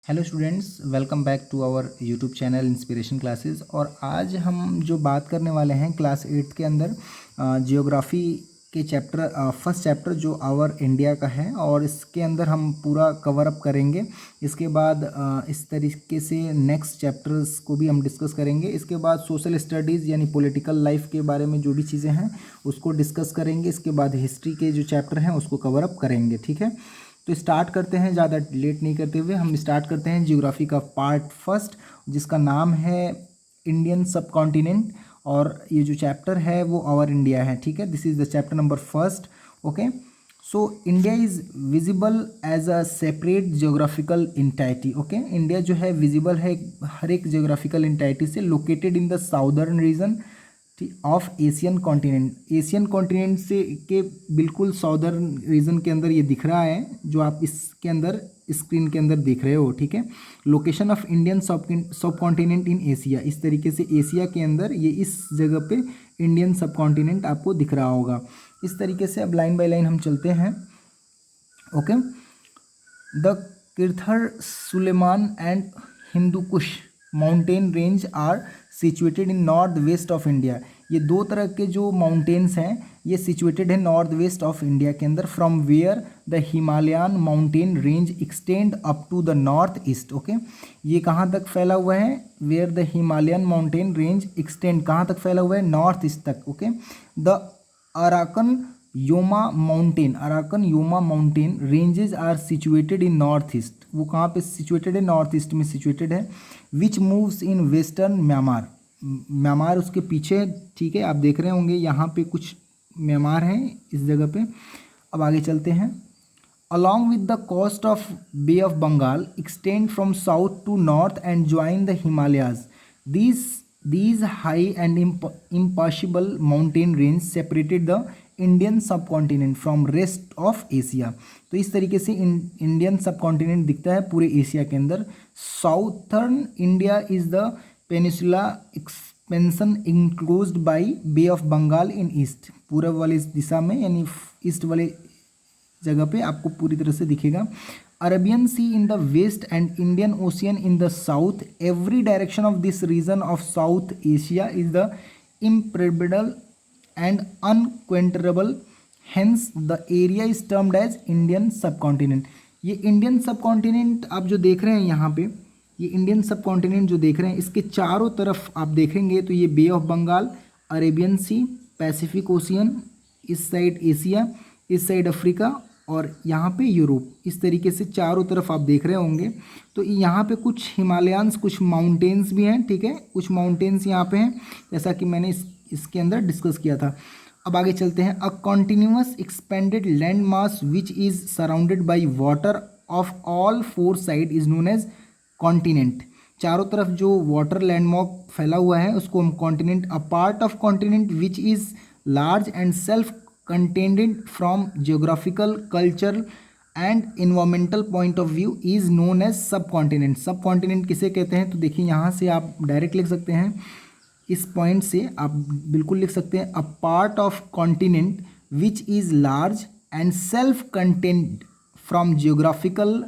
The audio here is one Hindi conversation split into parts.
Hello students, welcome back to our YouTube channel inspiration classes. और आज हम जो बात करने वाले हैं क्लास 8 के अंदर जियोग्राफी के चैप्टर फर्स्ट चैप्टर जो आवर इंडिया का है, और इसके अंदर हम पूरा कवर अप करेंगे। इसके बाद इस तरीके से नेक्स्ट चैप्टर्स को भी हम डिस्कस करेंगे। इसके बाद सोशल स्टडीज़ यानी पॉलिटिकल लाइफ के बारे में जो भी चीज़ें हैं उसको डिस्कस करेंगे। इसके बाद हिस्ट्री के जो चैप्टर हैं उसको कवर अप करेंगे, ठीक है। तो स्टार्ट करते हैं, ज़्यादा लेट नहीं करते हुए हम स्टार्ट करते हैं ज्योग्राफी का पार्ट फर्स्ट, जिसका नाम है इंडियन सब कॉन्टिनेंट। और ये जो चैप्टर है वो आवर इंडिया है, ठीक है। This is the chapter number first. Okay, so India is visible as a separate geographical entity. Okay, India जो है विजिबल है हर एक जियोग्राफिकल इंटाइटी से, located in the southern region of Asian continent. Asian continent से के बिल्कुल साउदर्न रीजन के अंदर ये दिख रहा है जो आप इसके अंदर स्क्रीन के अंदर देख रहे हो, ठीक है। लोकेशन ऑफ इंडियन सब कॉन्टिनेंट इन एशिया, इस तरीके से एशिया के अंदर ये इस जगह पे इंडियन सब कॉन्टिनेंट आपको दिख रहा होगा। इस तरीके से अब लाइन बाय लाइन हम चलते हैं। Okay, the Kirthar Sulaiman and Hindu Kush mountain range are situated in north west of India. ये दो तरह के जो माउंटेन्स हैं ये सिचुएटेड है नॉर्थ वेस्ट ऑफ इंडिया के अंदर, from where the Himalayan mountain range extend up to the north east. Okay, ये कहाँ तक फैला हुआ है? Where the Himalayan mountain range extend, कहाँ तक फैला हुआ है? नॉर्थ ईस्ट तक। Okay, the Arakan Yoma mountain ranges are situated in north east. वो कहाँ पे सिचुएटेड है? नॉर्थ ईस्ट में सिचुएटेड है। विच moves in western Myanmar, Myanmar उसके पीछे, ठीक है। आप देख रहे होंगे यहाँ पे कुछ म्यांमार है इस जगह पे। अब आगे चलते हैं। Along with the coast of Bay of Bengal extend from south to north and join the Himalayas. These high and impassable mountain range separated the Indian subcontinent from rest of Asia. तो इस तरीके से इंडियन सब कॉन्टिनेंट दिखता है पूरे एशिया के अंदर। Southern India is the peninsula expansion enclosed by bay of Bengal in east. पूर्व वाली दिशा में यानी ईस्ट वाले जगह पे आपको पूरी तरह से दिखेगा। Arabian Sea in the west and Indian Ocean in the south. Every direction of this region of South Asia is the impregnable and unconquerable, hence the area is termed as Indian subcontinent. ये इंडियन सब कॉन्टिनेंट आप जो देख रहे हैं यहाँ पे, ये इंडियन सब कॉन्टिनेंट जो देख रहे हैं इसके चारों तरफ आप देखेंगे तो ये Bay of Bengal, Arabian Sea, Pacific Ocean, इस साइड एशिया, इस साइड अफ्रीका और यहाँ पे यूरोप, इस तरीके से चारों तरफ आप देख रहे होंगे। तो यहाँ पे कुछ हिमालयंस, कुछ माउंटेन्स भी हैं, ठीक है। कुछ माउंटेन्स यहाँ पे हैं जैसा कि मैंने इसके अंदर डिस्कस किया था। अब आगे चलते हैं। A continuous expanded land mass which is surrounded by water of all four side is known as continent. चारों तरफ जो वाटर लैंडमार्क फैला हुआ है उसको हम continent. A part of continent which is large and self contended from geographical, culture and environmental point of view is known as subcontinent. Subcontinent किसे कहते हैं? तो देखिए यहाँ से आप डायरेक्ट लिख सकते हैं, इस पॉइंट से आप बिल्कुल लिख सकते हैं, a part of continent which is large and self contend from geographical,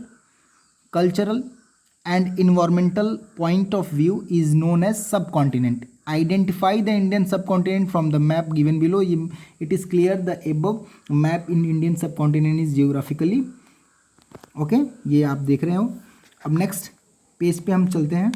cultural and environmental point of view is known as subcontinent. Identify the Indian subcontinent from the map given below. It is clear the above map in Indian subcontinent is geographically okay, ये आप देख रहे हो। अब नेक्स्ट पेज पे हम चलते हैं।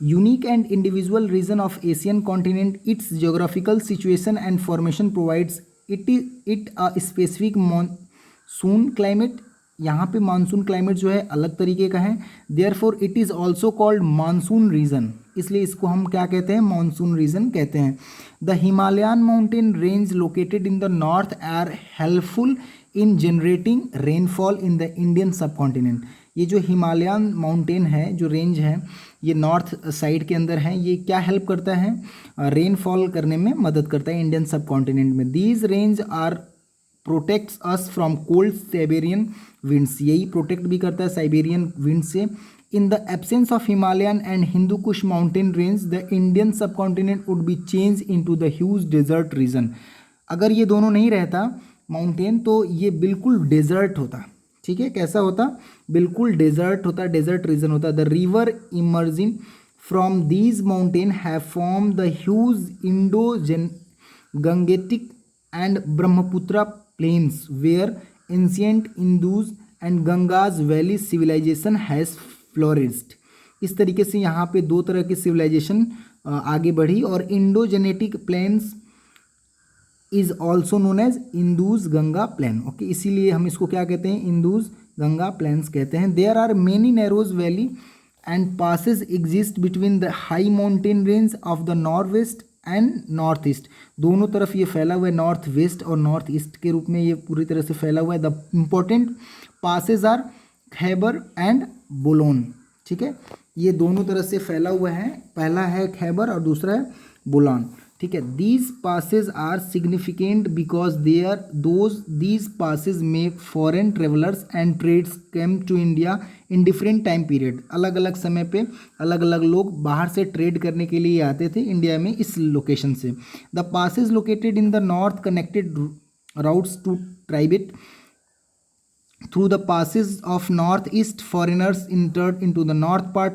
Unique and individual region of Asian continent, its geographical situation and formation provides it a specific monsoon climate। यहाँ पे मानसून क्लाइमेट जो है अलग तरीके का है। Therefore it is also called monsoon region, इसलिए इसको हम क्या कहते हैं? मानसून रीजन कहते हैं। The Himalayan mountain range located in the north are helpful in generating rainfall in the Indian subcontinent. ये जो हिमालयन माउंटेन है, जो रेंज है, ये नॉर्थ साइड के अंदर है, ये क्या हेल्प करता है? रेनफॉल करने में मदद करता है इंडियन सब कॉन्टिनेंट में। These range are protects us from cold Siberian winds, यही प्रोटेक्ट भी करता है साइबेरियन विंड से। In the absence of Himalayan and Hindu Kush mountain range the Indian subcontinent would be change into the huge desert region. अगर ये दोनों नहीं रहता, माउंटेन, तो ये बिल्कुल डेजर्ट होता, ठीक है। कैसा होता? बिल्कुल डेजर्ट होता, डेजर्ट रीजन होता। The river emerging from these mountain have form the huge Indo Gangetic and Brahmaputra plains where ancient Indus and Ganges valley civilisation has flourished. इस तरीके से यहाँ पे दो तरह की सिविलाइजेशन आगे बढ़ी, और Indo Gangetic plains is also known as Indus Ganga plain. Okay, इसीलिए हम इसको क्या कहते हैं? इंदूज गंगा प्लेन्स कहते हैं। There are many narrows valley and passes exist between the high mountain range of the north west and north east. दोनों तरफ ये फैला हुआ है, नॉर्थ वेस्ट और नॉर्थ ईस्ट के रूप में ये पूरी तरह से फैला हुआ है। The important passes are Khyber and Bolan, ठीक है। ये दोनों तरह से फैला हुआ है, पहला है खैबर और दूसरा है बोलान, ठीक है। These passes are significant because these passes में foreign travellers and trades came to India in different time period. अलग अलग समय पे अलग अलग लोग बाहर से ट्रेड करने के लिए आते थे इंडिया में इस लोकेशन से। The passes located in the north connected routes to Tibet through the Passage of north east foreigners entered into the north part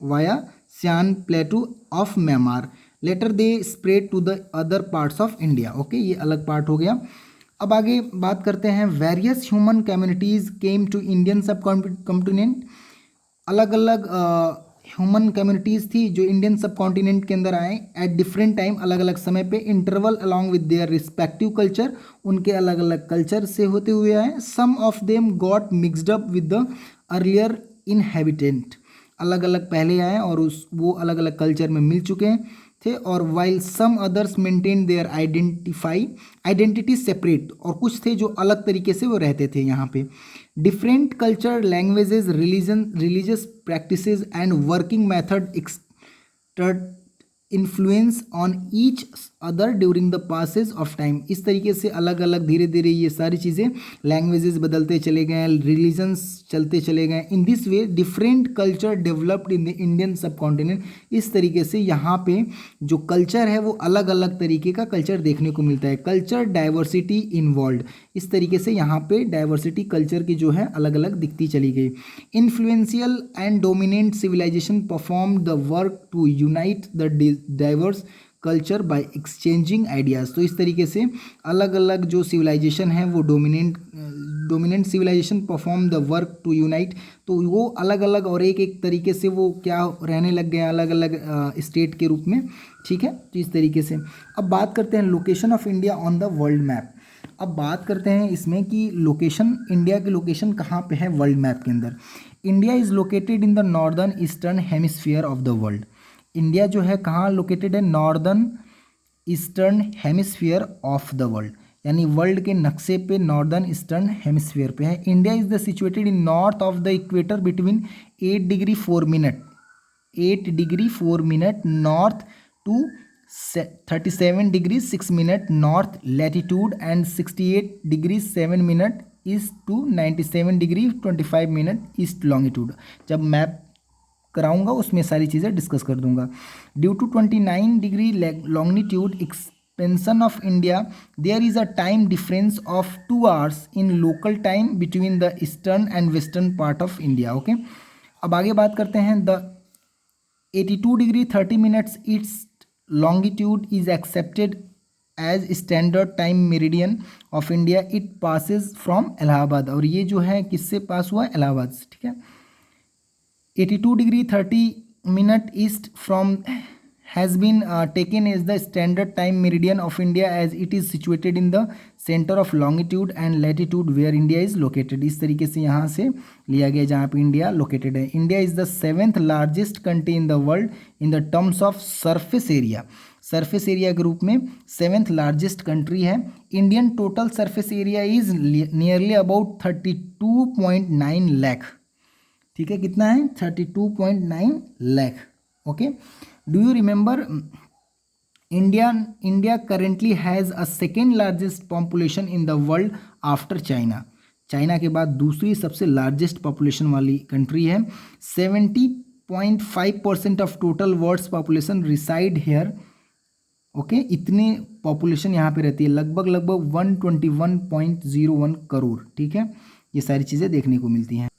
via Shan plateau of Myanmar. Later they spread to the other parts of India. Okay, ये अलग पार्ट हो गया। अब आगे बात करते हैं, various human communities came to Indian subcontinent. अलग अलग ह्यूमन कम्युनिटीज़ थी जो इंडियन सब कॉन्टिनेंट के अंदर आए एट डिफरेंट टाइम, अलग अलग समय पे, interval along with their respective culture, उनके अलग अलग कल्चर से होते हुए आए। Some of them got mixed up with the earlier inhabitant. अलग अलग पहले आए और वो अलग अलग कल्चर में मिल चुके थे। और while some others maintain their identity separate, और कुछ थे जो अलग तरीके से वो रहते थे यहाँ पे। Different culture, languages, religious practices and working method exerted influence on each other during the Passage of time. इस तरीके से अलग अलग धीरे धीरे ये सारी चीज़ें, लैंग्वेजेस बदलते चले गए, रिलीजन्स चलते चले गए। In this way different culture developed in the Indian सब कॉन्टिनेंट। इस तरीके से यहाँ पे जो कल्चर है वो अलग अलग तरीके का कल्चर देखने को मिलता है। कल्चर डाइवर्सिटी इन्वॉल्व, इस तरीके से यहाँ पे डाइवर्सिटी कल्चर की जो है अलग अलग दिखती चली गई। Influential and dominant civilization perform the work to unite the diverse culture by exchanging ideas. तो इस तरीके से अलग अलग जो सिविलाइजेशन है वो dominant civilization perform the work to unite, तो वो अलग अलग और एक एक तरीके से वो क्या रहने लग गए अलग अलग स्टेट के रूप में, ठीक है। तो इस तरीके से अब बात करते हैं location of India on the world map. अब बात करते हैं इसमें कि लोकेशन, इंडिया की लोकेशन कहाँ पे है वर्ल्ड मैप के अंदर। India is located in the northern eastern hemisphere of the world. India जो है कहाँ लोकेटेड है? Northern eastern hemisphere of the world, यानी वर्ल्ड के नक्शे पे नॉर्दर्न ईस्टर्न हेमिस्फीयर पे है। India is the situated in north of the equator between 8 degree 4 minute north to 37 degree 6 minute north latitude and 68 degree 7 minute east to 97 degree 25 minute east longitude. जब मैप कराऊंगा उसमें सारी चीज़ें डिस्कस कर दूंगा। Due to 29 degree longitude expansion of India there is a time difference of 2 hours in local time between the eastern and western part of India. Okay, अब आगे बात करते हैं। The 82 degree 30 minutes east longitude is accepted as standard time meridian of India. It passes from Allahabad, और ये जो है किससे पास हुआ? इलाहाबाद से, ठीक है। 82 degree 30 minute east from has been taken as the standard time meridian of India as it is situated in the center of longitude and latitude where India is located। इस तरीके से यहाँ से लिया गया जहाँ पे इंडिया लोकेटेड है। India is the 7th largest country in the world in the terms of surface area. Surface area के रूप में 7th लार्जेस्ट कंट्री है। Indian total surface area is nearly about 32.9 lakh, ठीक है। कितना है? 32.9 lakh. Okay, do you remember India currently has a second largest population in the world after China. China के बाद दूसरी सबसे लार्जेस्ट पॉपुलेशन वाली कंट्री है। 70.5% of total world's population reside here okay, इतने पॉपुलेशन यहाँ पे रहती है, लगभग 121.01 करोड़। ठीक है, ये सारी चीज़ें देखने को मिलती हैं।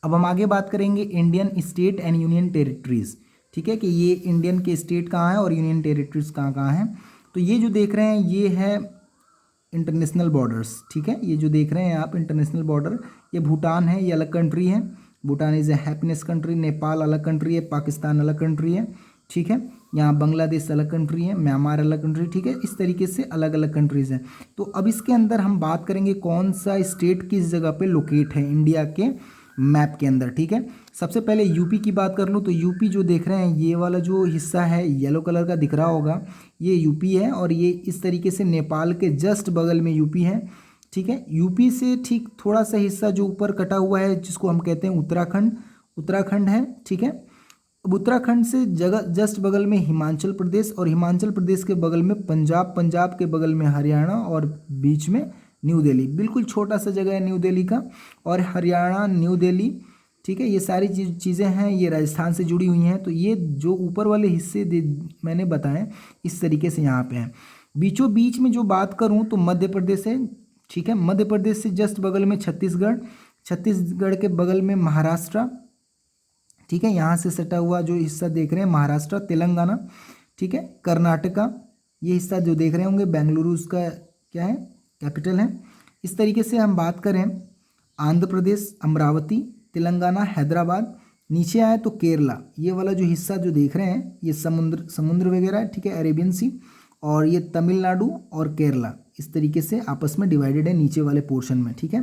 अब हम आगे बात करेंगे Indian state and union territories. ठीक है, कि ये इंडियन के स्टेट कहाँ हैं और यूनियन टेरिटरीज कहाँ कहाँ हैं। तो ये जो देख रहे हैं ये है इंटरनेशनल बॉर्डर्स। ठीक है, ये जो देख रहे हैं आप इंटरनेशनल बॉर्डर, ये भूटान है, ये अलग कंट्री है, Bhutan is a happiness country. Nepal अलग कंट्री है, पाकिस्तान अलग कंट्री है। ठीक है, यहाँ बांग्लादेश अलग कंट्री है, म्यांमार अलग कंट्री। ठीक है, इस तरीके से अलग अलग कंट्रीज़ हैं। तो अब इसके अंदर हम बात करेंगे कौन सा स्टेट किस जगह पे लोकेट है इंडिया के मैप के अंदर। ठीक है, सबसे पहले यूपी की बात कर लूँ तो यूपी जो देख रहे हैं ये वाला जो हिस्सा है येलो कलर का दिख रहा होगा, ये यूपी है और ये इस तरीके से नेपाल के जस्ट बगल में यूपी है। ठीक है, यूपी से ठीक थोड़ा सा हिस्सा जो ऊपर कटा हुआ है जिसको हम कहते हैं उत्तराखंड, उत्तराखंड है। ठीक है, अब उत्तराखंड से जगह जस्ट बगल में हिमाचल प्रदेश और हिमाचल प्रदेश के बगल में पंजाब, पंजाब के बगल में हरियाणा और बीच में न्यू दिल्ली। बिल्कुल छोटा सा जगह है न्यू दिल्ली का, और हरियाणा न्यू दिल्ली। ठीक है, ये सारी चीज़ें हैं, ये राजस्थान से जुड़ी हुई हैं। तो ये जो ऊपर वाले हिस्से मैंने बताए इस तरीके से यहाँ पे हैं। बीचों बीच में जो बात करूँ तो मध्य प्रदेश है। ठीक है, मध्य प्रदेश से जस्ट बगल में छत्तीसगढ़, छत्तीसगढ़ के बगल में महाराष्ट्र। ठीक है, यहाँ से सटा हुआ जो हिस्सा देख रहे हैं महाराष्ट्र, तेलंगाना। ठीक है, कर्नाटका, ये हिस्सा जो देख रहे होंगे बेंगलुरु उसका क्या है, कैपिटल है। इस तरीके से हम बात करें आंध्र प्रदेश, अमरावती, तेलंगाना, हैदराबाद। नीचे आए तो केरला, ये वाला जो हिस्सा जो देख रहे हैं ये समुद्र वगैरह है। ठीक है, अरेबियन सी, और ये तमिलनाडु और केरला इस तरीके से आपस में डिवाइडेड है नीचे वाले पोर्शन में। ठीक है,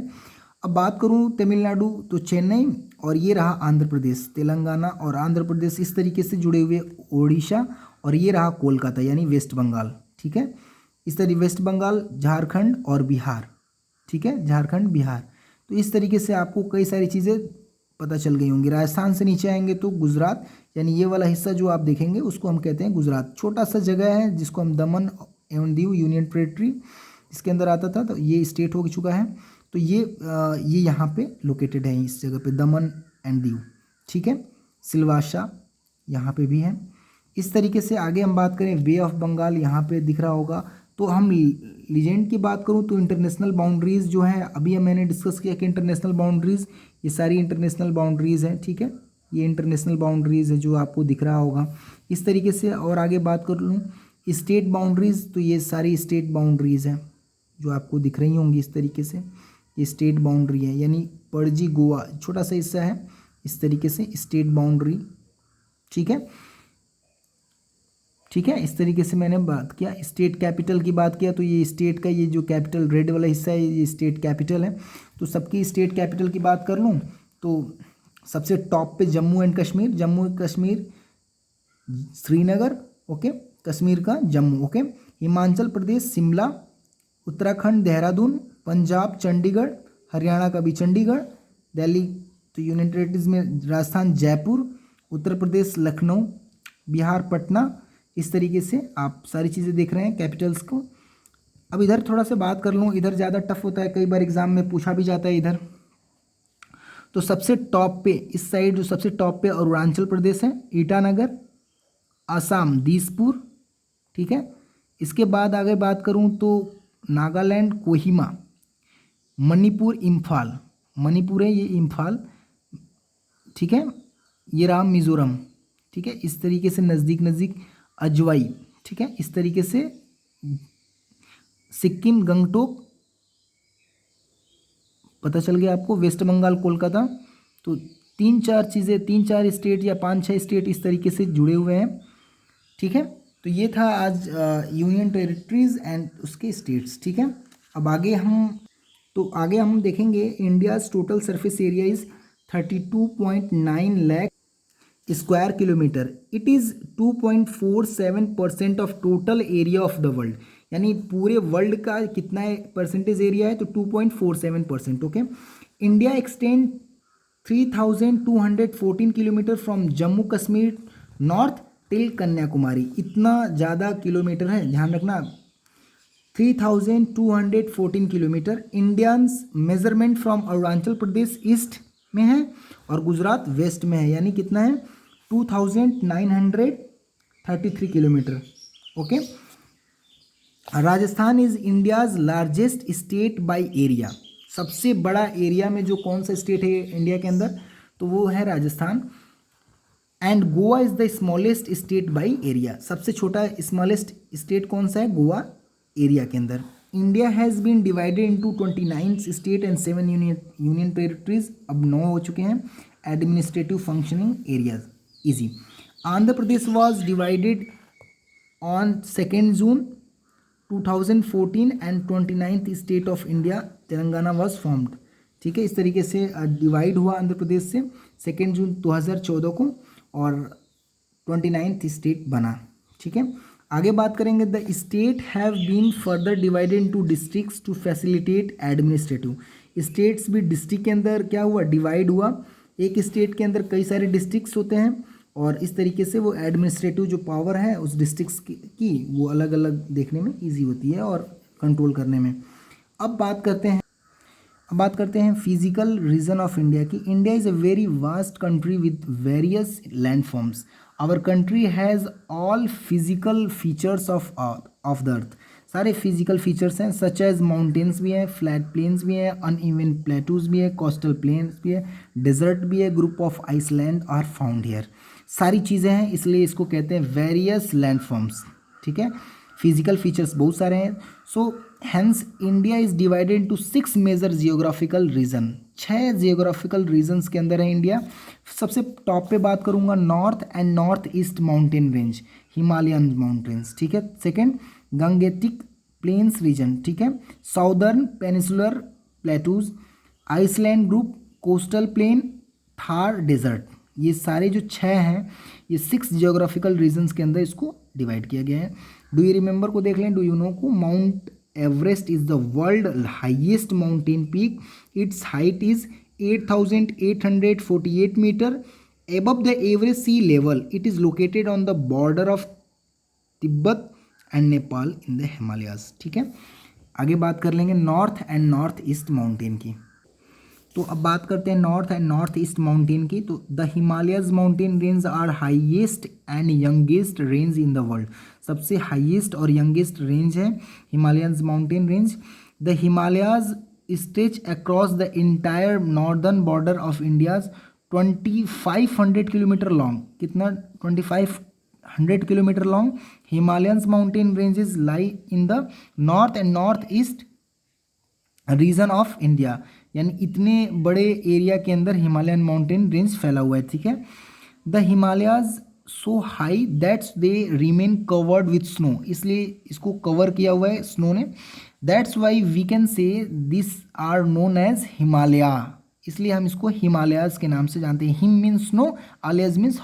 अब बात करूँ तमिलनाडु तो चेन्नई, और ये रहा आंध्र प्रदेश, तेलंगाना और आंध्र प्रदेश इस तरीके से जुड़े हुए ओडिशा, और ये रहा कोलकाता यानी वेस्ट बंगाल। ठीक है, इस तरीके वेस्ट बंगाल, झारखंड और बिहार। ठीक है, झारखंड, बिहार। तो इस तरीके से आपको कई सारी चीज़ें पता चल गई होंगी। राजस्थान से नीचे आएंगे तो गुजरात, यानी ये वाला हिस्सा जो आप देखेंगे उसको हम कहते हैं गुजरात। छोटा सा जगह है जिसको हम दमन एवं दीव यूनियन टेरिटरी इसके अंदर आता था, तो ये स्टेट हो चुका है। तो ये यहाँ पे लोकेटेड है इस जगह पे, दमन एंड दीव। ठीक है, सिलवासा यहाँ पे भी है। इस तरीके से आगे हम बात करें बे ऑफ बंगाल, यहाँ पे दिख रहा होगा। तो हम लीजेंड की बात करूँ तो इंटरनेशनल बाउंड्रीज़ जो है अभी मैंने डिस्कस किया कि इंटरनेशनल बाउंड्रीज़, ये सारी इंटरनेशनल बाउंड्रीज़ हैं। ठीक है, ये इंटरनेशनल बाउंड्रीज़ है जो आपको दिख रहा होगा इस तरीके से। और आगे बात कर लूँ स्टेट बाउंड्रीज़, तो ये सारी स्टेट बाउंड्रीज़ हैं जो आपको दिख रही होंगी इस तरीके से। ये स्टेट बाउंड्री है, यानी पणजी गोवा छोटा सा हिस्सा है इस तरीके से स्टेट बाउंड्री। ठीक है, ठीक है, इस तरीके से मैंने बात किया। स्टेट कैपिटल की बात किया तो ये स्टेट का ये जो कैपिटल रेड वाला हिस्सा है ये स्टेट कैपिटल है। तो सबकी स्टेट कैपिटल की बात कर लूँ तो सबसे टॉप पे Jammu and Kashmir, Jammu and Kashmir, Srinagar, okay, Kashmir का जम्मू, ओके, हिमाचल प्रदेश शिमला, उत्तराखंड देहरादून, पंजाब चंडीगढ़, हरियाणा का भी चंडीगढ़, दिल्ली तो यूनियन टेरिटरीज में राजस्थान जयपुर, उत्तर प्रदेश लखनऊ, बिहार पटना। इस तरीके से आप सारी चीज़ें देख रहे हैं कैपिटल्स को। अब इधर थोड़ा सा बात कर लूँ, इधर ज़्यादा टफ होता है, कई बार एग्जाम में पूछा भी जाता है इधर। तो सबसे टॉप पे इस साइड जो सबसे टॉप पे अरुणाचल प्रदेश है, ईटानगर, आसाम दिसपुर। ठीक है, इसके बाद आगे बात करूँ तो नागालैंड कोहिमा, मणिपुर इम्फाल, मणिपुर है ये इम्फाल। ठीक है, ये रहा मिज़ोरम। ठीक है, इस तरीके से नज़दीक नज़दीक अजवाई। ठीक है, इस तरीके से सिक्किम गंगटोक, पता चल गया आपको, वेस्ट बंगाल कोलकाता। तो 3-4 स्टेट या 5-6 स्टेट इस तरीके से जुड़े हुए हैं। ठीक है, तो ये था आज यूनियन टेरिटरीज एंड उसके स्टेट्स। ठीक है, अब आगे हम देखेंगे India's total surface area is 32.9 lakh square kilometre. It is 2.47% of total area of the world, यानी पूरे वर्ल्ड का कितना परसेंटेज एरिया है तो 2.47%। Okay, India extend 3214 kilometre from Jammu Kashmir north till Kanyakumari. इतना ज़्यादा किलोमीटर है, ध्यान रखना, 3214 kilometre. Indians measurement from Arunachal Pradesh east में है और गुजरात वेस्ट में है, यानी कितना है 2933 kilometre. Okay, Rajasthan is India's largest state by area. सबसे बड़ा एरिया में जो कौन सा स्टेट है इंडिया के अंदर, तो वो है Rajasthan. And Goa is the smallest state by area. सबसे छोटा स्मॉलेस्ट स्टेट कौन सा है, गोवा एरिया के अंदर। India has been divided into 29 state and 7 union territories. अब 9 हो चुके हैं। Administrative functioning areas easy. Andhra Pradesh was divided on 2 June 2014 and 29th state of India Telangana was formed. ठीक है, इस तरीके से डिवाइड हुआ आंध्र प्रदेश से 2 जून 2014 को और 29th स्टेट बना। ठीक है, आगे बात करेंगे। The state have been further divided into districts to facilitate administrative. States भी डिस्ट्रिक्ट के अंदर क्या हुआ, डिवाइड हुआ। एक स्टेट के अंदर कई सारे डिस्ट्रिक्ट्स होते हैं और इस तरीके से वो एडमिनिस्ट्रेटिव जो पावर है उस डिस्ट्रिक्ट्स की वो अलग अलग देखने में ईजी होती है और कंट्रोल करने में। अब बात करते हैं फिजिकल रीजन ऑफ इंडिया की। India is a very vast country with various land forms. Our country has all physical features of the earth. सारे फिजिकल फीचर्स हैं, सच एज माउंटेन्स भी हैं, फ्लैट प्लेन्स भी हैं, अनइवन प्लेटूज भी है, कोस्टल प्लेन्स भी है, डेजर्ट भी है, group of island are found here. सारी चीज़ें हैं, इसलिए इसको कहते हैं वेरियस लैंड फॉर्म्स। ठीक है, फिजिकल फीचर्स बहुत सारे हैं। So hence India is divided into 6 major geographical region. 6 geographical regions के अंदर है इंडिया। सबसे टॉप पे बात करूंगा north and north east mountain range, Himalayan mountains. ठीक है, सेकेंड गंगेटिक प्लेन्स रीजन। ठीक है, southern peninsular plateaus, island group, coastal plain, Thar desert. ये सारे जो 6 हैं ये 6 जियोग्राफिकल रीजन्स के अंदर इसको डिवाइड किया गया है। डू यू रिमेंबर को देख लें, डू यू नो को Mount Everest is the world highest mountain peak. Its height is 8,848 metre above the average sea level. It is located on the border of Tibet and Nepal in the Himalayas. ठीक है, आगे बात कर लेंगे north and north east mountain की। तो अब बात करते हैं north and north east mountain की। तो the Himalayas mountain range are highest and youngest range in the world. सबसे हाईएस्ट और यंगेस्ट रेंज है Himalayans mountain range. The Himalayas stretch across the entire northern border of India's 2500 kilometre long. कितना, 2500 kilometre long. Himalayans mountain ranges lie in the north and north east region of India. यानी इतने बड़े एरिया के अंदर हिमालयन माउंटेन रेंज फैला हुआ है। ठीक है, the Himalayas so high that's they remain covered with snow. इसलिए इसको कवर किया हुआ है स्नो ने। That's why we can say this are known as Himalaya. इसलिए हम इसको हिमालयाज के नाम से जानते हैं। Him means snow, alaya means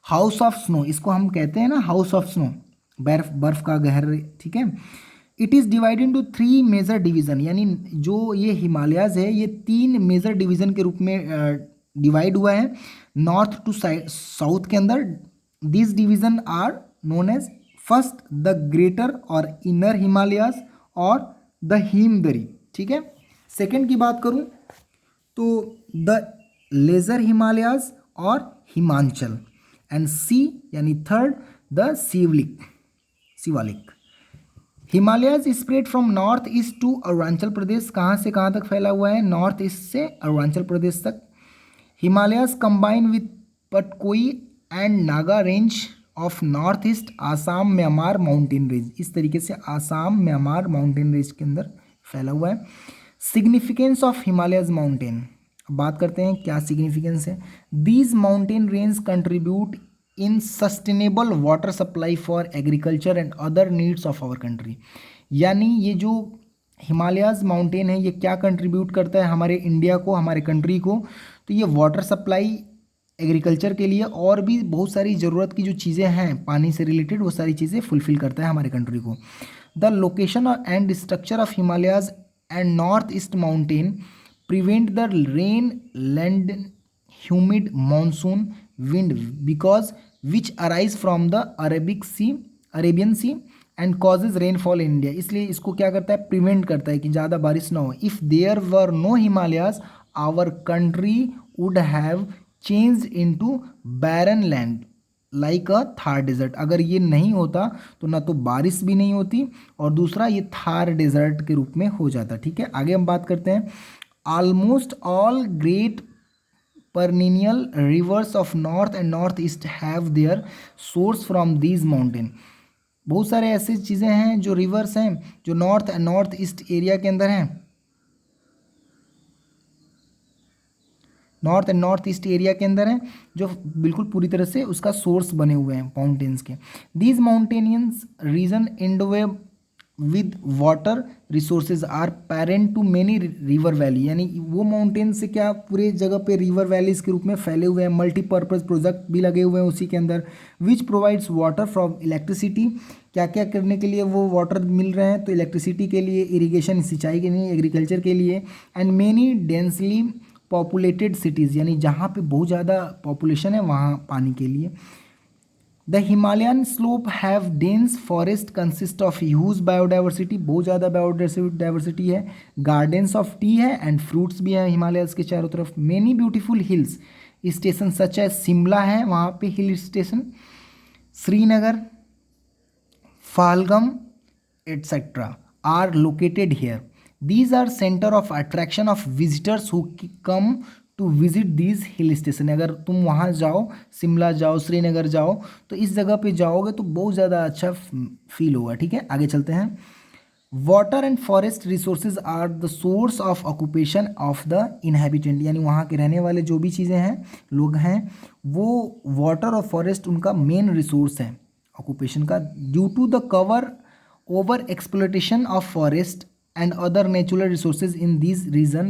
house of snow. इसको हम कहते हैं ना हाउस ऑफ स्नो, बर्फ का घर। ठीक है, it is divided into 3 major division. यानी जो ये हिमालयाज है ये 3 मेजर डिवीज़न के रूप में डिवाइड हुआ है नॉर्थ टू साउथ के अंदर। This division are known as first the greater और इनर हिमालयाज और द हिमदरी। ठीक है, सेकेंड की बात करूँ तो द लेजर हिमालयाज और हिमांचल। एंड सी यानी third the Shivalik. Himalayas spread from north east to Arunachal Pradesh. कहाँ से कहाँ तक फैला हुआ है, नॉर्थ ईस्ट से अरुणाचल प्रदेश तक। Himalayas combine with Patkai and Naga range of north east, Assam Myanmar mountain range. इस तरीके से आसाम म्यांमार माउंटेन रेंज के अंदर फैला हुआ है। सिग्निफिकेंस ऑफ हिमालयाज माउंटेन, बात करते हैं क्या सिग्निफिकेंस है। These mountain range contribute in sustainable water supply for agriculture and other needs of our country. यानी ये जो हिमालयाज माउंटेन है ये क्या कंट्रीब्यूट करता है हमारे इंडिया को, हमारे कंट्री को, तो ये वाटर सप्लाई एग्रीकल्चर के लिए और भी बहुत सारी ज़रूरत की जो चीज़ें हैं पानी से रिलेटेड वो सारी चीज़ें फुलफिल करता है हमारे कंट्री को। The location and structure of Himalayas and north east mountain prevent the rain land humid monsoon wind because which arise from the Arabian Sea and causes rainfall in India। इसलिए इसको क्या करता है, प्रिवेंट करता है कि ज़्यादा बारिश ना हो। If there were no Himalayas our country would have changed into barren land. Like a Thar desert. अगर ये नहीं होता तो ना तो बारिश भी नहीं होती और दूसरा ये थार डेजर्ट के रूप में हो जाता। ठीक है, आगे हम बात करते हैं। Almost all great perennial rivers of north and northeast have their source from these mountain। बहुत सारे ऐसी चीज़ें हैं जो रिवर्स हैं जो north and north east area के अंदर हैं, north and north east area के अंदर हैं, जो बिल्कुल पूरी तरह से उसका सोर्स बने हुए हैं माउंटेन्स के। These mountainous region endowed with water resources are parent to many river valley, यानी वो माउंटेन से क्या पूरे जगह पे रिवर वैलीज के रूप में फैले हुए हैं। मल्टीपर्पज़ प्रोजेक्ट भी लगे हुए हैं उसी के अंदर। Which provides water from electricity, क्या क्या करने के लिए वो वाटर मिल रहे हैं, तो इलेक्ट्रिसिटी के लिए, इरीगेशन सिंचाई के लिए, एग्रीकल्चर के लिए। And many densely populated cities, यानी जहाँ पे बहुत ज़्यादा पॉपुलेशन है वहाँ पानी के लिए। The Himalayan slope have dense forest consist of huge biodiversity, बहुत ज़्यादा बायोडाइवर्सिटी है। गार्डन्स ऑफ टी है एंड फ्रूट्स भी हैं हिमालयस के चारों तरफ। Many beautiful hills station such है, शिमला है वहाँ पे hill station, Srinagar, Pahalgam etcetera are located here. These are center of attraction of visitors who come to visit these hill station। अगर तुम वहाँ जाओ, शिमला जाओ, श्रीनगर जाओ, तो इस जगह पे जाओगे तो बहुत ज़्यादा अच्छा फील होगा। ठीक है, आगे चलते हैं। Water and forest resources are the source of occupation of the inhabitant, यानी वहाँ के रहने वाले जो भी चीज़ें हैं, लोग हैं, वो वाटर और फॉरेस्ट उनका मेन रिसोर्स है ऑक्यूपेशन का। Due to the cover over exploitation of forest and other natural resources in these region,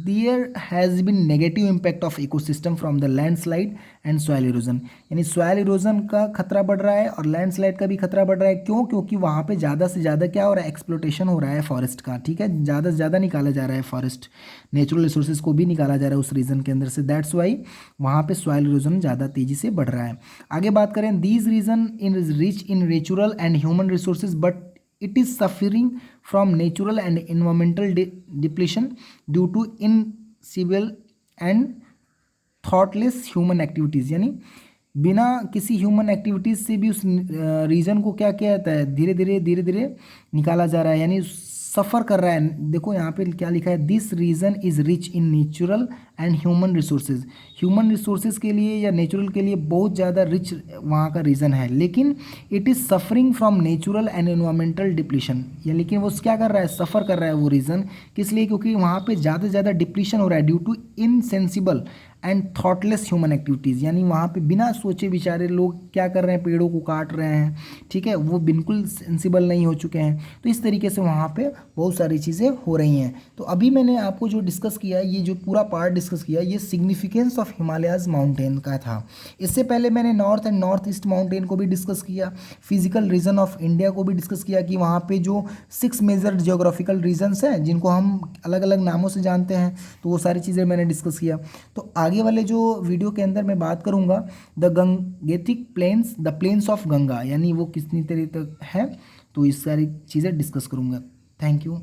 there has been negative impact of ecosystem from the landslide and soil erosion। यानी soil erosion का खतरा बढ़ रहा है और landslide का भी खतरा बढ़ रहा है। क्यों? क्योंकि वहाँ पे ज़्यादा से ज़्यादा क्या हो रहा है, एक्सप्लोटेशन हो रहा है फॉरेस्ट का। ठीक है, ज़्यादा से ज़्यादा निकाला जा रहा है फॉरेस्ट, नेचुरल रिसोर्सेज को भी निकाला जा रहा है उस रीजन के अंदर से। दैट्स वाई वहाँ पे soil erosion ज़्यादा तेज़ी से बढ़ रहा है। आगे बात करें, these region is rich in natural and human resources but it is suffering from natural and environmental depletion due to incivil and thoughtless human activities। यानी बिना किसी ह्यूमन एक्टिविटीज़ से भी उस रीजन को क्या किया जाता है, धीरे धीरे निकाला जा रहा है, यानी सफ़र कर रहा है। देखो यहाँ पे क्या लिखा है, this region is rich in natural and human resources. Human resources के लिए या नेचुरल के लिए बहुत ज़्यादा रिच वहाँ का रीजन है, लेकिन it is suffering from natural and environmental depletion. या लेकिन वो क्या कर रहा है, सफ़र कर रहा है वो रीजन, किस लिए? क्योंकि वहाँ पे ज़्यादा से ज़्यादा डिप्लीशन हो रहा है due to insensible and thoughtless human activities. यानी वहाँ पे बिना सोचे विचारे लोग क्या कर रहे हैं, पेड़ों को काट रहे हैं। ठीक है, वो बिल्कुल सेंसिबल नहीं हो चुके हैं। तो इस तरीके से वहाँ पे बहुत सारी चीज़ें हो रही हैं। तो अभी मैंने आपको जो डिस्कस किया, ये जो पूरा पार्ट डिस्कस किया, ये सिग्निफिकेंस ऑफ हिमालयाज़ माउंटेन का था। इससे पहले मैंने north and north east mountain को भी डिस्कस किया, फिजिकल रीजन ऑफ इंडिया को भी डिस्कस किया कि वहाँ पे जो 6 मेजर जियोग्राफिकल रीजन्स हैं जिनको हम अलग अलग नामों से जानते हैं, तो वो सारी चीज़ें मैंने डिस्कस किया। तो आगे वाले जो वीडियो के अंदर मैं बात करूँगा the Gangetic plains, the plains of Ganga, यानी वो कितनी तरह तक है, तो इस सारी चीज़ें डिस्कस करूँगा। Thank you.